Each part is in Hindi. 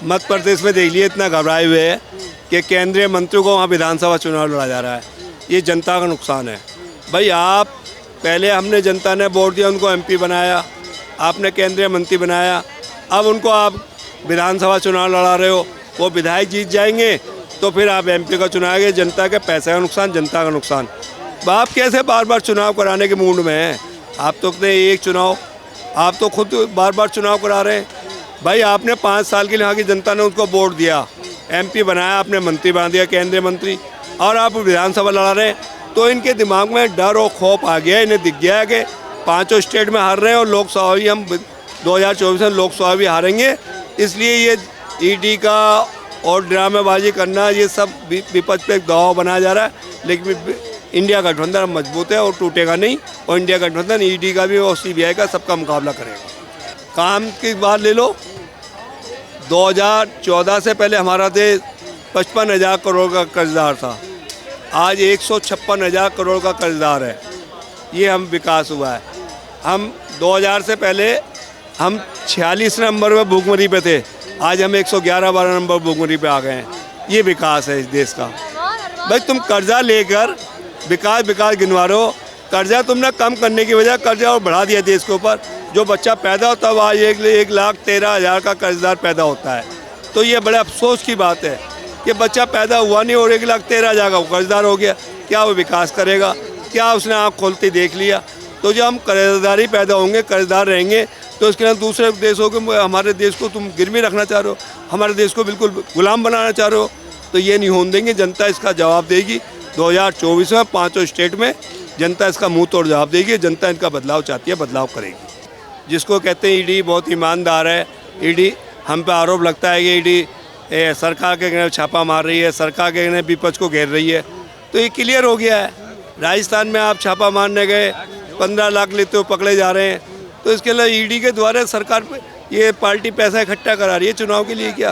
मध्य प्रदेश में देख लिए इतना घबराए हुए है कि केंद्रीय मंत्री को वहाँ विधानसभा चुनाव लड़ा जा रहा है। ये जनता का नुकसान है। भाई आप पहले हमने जनता ने वोट दिया, उनको एमपी बनाया, आपने केंद्रीय मंत्री बनाया, अब उनको आप विधानसभा चुनाव लड़ा रहे हो। वो विधायक जीत जाएंगे तो फिर आप एमपी का चुनाएंगे। जनता के पैसे का नुकसान, जनता का नुकसान। आप कैसे बार बार चुनाव कराने के मूड में हैं? आप तो कहते हैं एक चुनाव, आप तो खुद बार बार चुनाव करा रहे हैं। भाई आपने 5 साल के लिए यहाँ की जनता ने उनको वोट दिया, एमपी बनाया, आपने मंत्री बना दिया, केंद्रीय मंत्री, और आप विधानसभा लड़ा रहे हैं। तो इनके दिमाग में डर और खौफ आ गया है। इन्हें दिख गया है कि 5 स्टेट में हार रहे हैं और लोकसभा भी हम 2024 में लोकसभा भी हारेंगे। इसलिए ये ईडी का और ड्रामेबाजी करना, ये सब विपक्ष पे एक दबाव बनाया जा रहा है। लेकिन इंडिया गठबंधन मजबूत है और टूटेगा नहीं। और इंडिया गठबंधन ईडी का भी और सीबीआई का सबका मुकाबला करेगा। काम की बात ले लो, 2014 से पहले हमारा देश 55,000 करोड़ का कर्जदार था, आज 156,000 करोड़ का कर्जदार है। ये हम विकास हुआ है। हम 2000 से पहले हम 46 नंबर में भूखमरी पे थे, आज हम 111-12 नंबर भूखमरी पे आ गए हैं। ये विकास है इस देश का। भाई तुम कर्जा लेकर विकास गिनवा रहे हो। कर्जा तुमने कम करने की वजह कर्जा और बढ़ा दिया देश के ऊपर। जो बच्चा पैदा होता है आज 1,13,000 का कर्जदार पैदा होता है। तो ये बड़े अफसोस की बात है कि बच्चा पैदा हुआ नहीं और 1,13,000 का कर्जदार हो गया। क्या वो विकास करेगा? क्या उसने आँख खोलते देख लिया? तो जब हम कर्जदारी पैदा होंगे, कर्जदार रहेंगे, तो इसके लिए दूसरे देशों के हमारे देश को तुम गिरवी रखना चाह रहे हो, हमारे देश को बिल्कुल गुलाम बनाना चाह रहे हो, तो ये नहीं होने देंगे। जनता इसका जवाब देगी। 2024 में 5 स्टेट में जनता इसका मुंह तोड़ जवाब देगी। जनता इनका बदलाव चाहती है, बदलाव करेगी। जिसको कहते हैं ईडी बहुत ईमानदार है, ईडी हम पे आरोप लगता है कि ईडी सरकार के छापा मार रही है, सरकार के विपक्ष को घेर रही है, तो ये क्लियर हो गया है। राजस्थान में आप छापा मारने गए, 15 लाख लेते हुए पकड़े जा रहे हैं, तो इसके लिए ईडी के द्वारा सरकार ये पार्टी पैसा इकट्ठा करा रही है चुनाव के लिए। क्या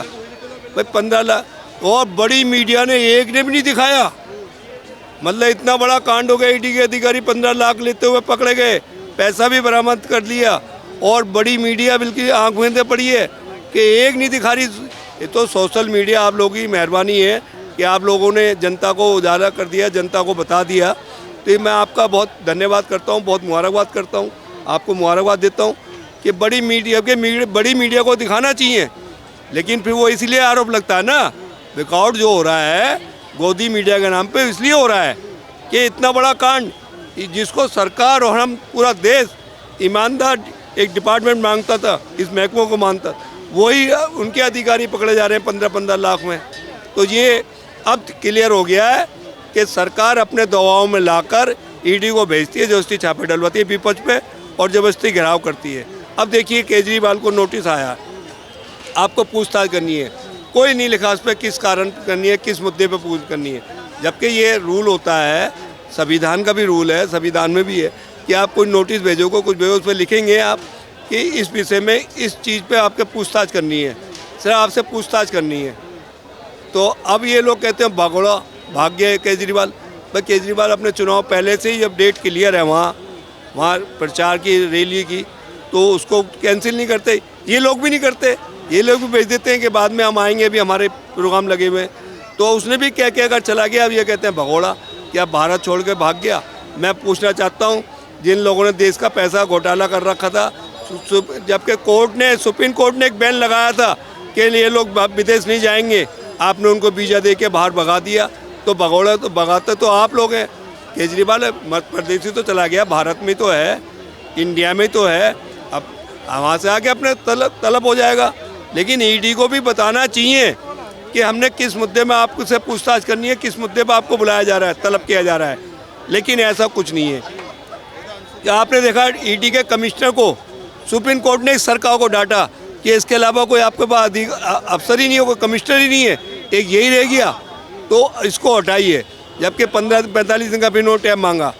भाई 15 लाख, और बड़ी मीडिया ने एक ने भी नहीं दिखाया। मतलब इतना बड़ा कांड हो गया, ईडी के अधिकारी 15 लाख लेते हुए पकड़े गए, पैसा भी बरामद कर लिया, और बड़ी मीडिया बिल्कुल आँख मूंदे पड़ी है कि एक नहीं दिखा रही। ये तो सोशल मीडिया आप लोगों की मेहरबानी है कि आप लोगों ने जनता को उजागर कर दिया, जनता को बता दिया। तो मैं आपका बहुत धन्यवाद करता हूँ, बहुत मुबारकबाद करता हूँ, आपको मुबारकबाद देता हूँ कि बड़ी मीडिया को दिखाना चाहिए। लेकिन फिर वो इसीलिए आरोप लगता है ना, रिकॉर्ड जो हो रहा है गोदी मीडिया के नाम पे इसलिए हो रहा है कि इतना बड़ा कांड जिसको सरकार और हम पूरा देश ईमानदार एक डिपार्टमेंट मांगता था, इस महकमों को मानता, वही उनके अधिकारी पकड़े जा रहे हैं 15-15 लाख में। तो ये अब क्लियर हो गया है कि सरकार अपने दबाव में लाकर ईडी को भेजती है, जबरदस्ती छापे डलवाती है विपक्ष पे और जबरदस्ती घेराव करती है। अब देखिए केजरीवाल को नोटिस आया, आपको पूछताछ करनी है, कोई नहीं लिखा उस पर किस कारण करनी है, किस मुद्दे पे पूछ करनी है। जबकि ये रूल होता है, संविधान का भी रूल है, संविधान में भी है कि आप कोई नोटिस भेजोगे, कुछ भेजो, उस पर लिखेंगे आप कि इस विषय में इस चीज़ पे आपके पूछताछ करनी है, सिर्फ आपसे पूछताछ करनी है। तो अब ये लोग कहते हैं भगोड़ा भाग गए केजरीवाल। भाई केजरीवाल अपने चुनाव पहले से ही अब डेट क्लियर है वहाँ प्रचार की, रैली की, तो उसको कैंसिल नहीं करते। ये लोग भी नहीं करते, ये लोग भी भेज देते हैं कि बाद में हम आएंगे, अभी हमारे प्रोग्राम लगे हुए। तो उसने भी क्या कर चला गया। अब ये कहते हैं भगोड़ा, क्या भारत छोड़ के भाग गया। मैं पूछना चाहता हूँ, जिन लोगों ने देश का पैसा घोटाला कर रखा था, जबकि सुप्रीम कोर्ट ने एक बैन लगाया था कि ये लोग विदेश नहीं जाएंगे, आपने उनको वीज़ा दे के बाहर भगा दिया, तो भगोड़ा तो भगाते तो आप लोग हैं। केजरीवाल मध्य प्रदेश से तो चला गया, भारत में तो है, इंडिया में तो है, अब वहाँ से आके अपने तलब हो जाएगा। लेकिन ईडी को भी बताना चाहिए कि हमने किस मुद्दे में आपसे पूछताछ करनी है, किस मुद्दे पर आपको बुलाया जा रहा है, तलब किया जा रहा है। लेकिन ऐसा कुछ नहीं है। आपने देखा ईडी के कमिश्नर को सुप्रीम कोर्ट ने सरकार को डांटा कि इसके अलावा कोई आपके पास अफसर ही नहीं हो, कोई कमिश्नर ही नहीं है, एक यही रह गया, तो इसको हटाइए। जबकि 15-45 दिन का भी नो टाइम मांगा।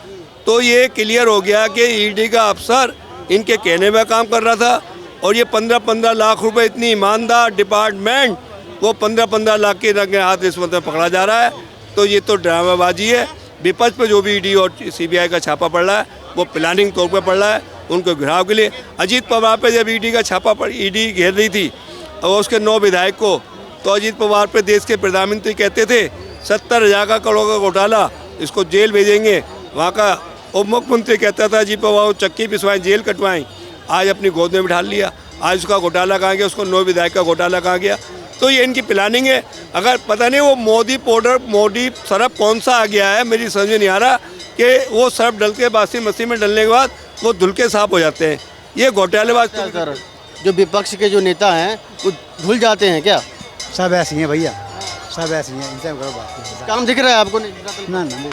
तो ये क्लियर हो गया कि ईडी का अफसर इनके कहने में काम कर रहा था, और ये 15-15 लाख रुपए इतनी ईमानदार डिपार्टमेंट, वो 15-15 लाख के रंगे हाथ रिश्वत में पकड़ा जा रहा है। तो ये तो ड्रामेबाजी है। विपक्ष पे जो भी ईडी और सीबीआई का छापा पड़ रहा है, वो प्लानिंग तौर पर पड़ रहा है उनको घिराव के लिए। अजीत पवार पे जब ईडी का छापा ईडी घेर रही थी, और उसके 9 विधायक को। तो अजीत पवार पे देश के प्रधानमंत्री कहते थे 70,000 का करोड़ का घोटाला, इसको जेल भेजेंगे। वहाँ का उप मुख्यमंत्री कहता था अजीत पवार चक्की पिसवाएं, जेल कटवाएं। आज अपनी गोद में बिठा लिया। आज उसका घोटाला कहाँ गया, उसको 9 विधायक का घोटाला कहाँ गया। तो ये इनकी प्लानिंग है। अगर पता नहीं वो मोदी पाउडर, मोदी सरफ कौन सा आ गया है, मेरी समझ नहीं आ रहा कि वो सरफ डल के वाशिंग मशीन में डलने के बाद वो धुल के साफ हो जाते हैं। ये घोटालेबाज सर, जो विपक्ष के जो नेता हैं वो धुल जाते हैं क्या? सब ऐसी हैं भैया, सब ऐसी हैं, इनसे करो बात। काम दिख रहा है आपको? नहीं ना ना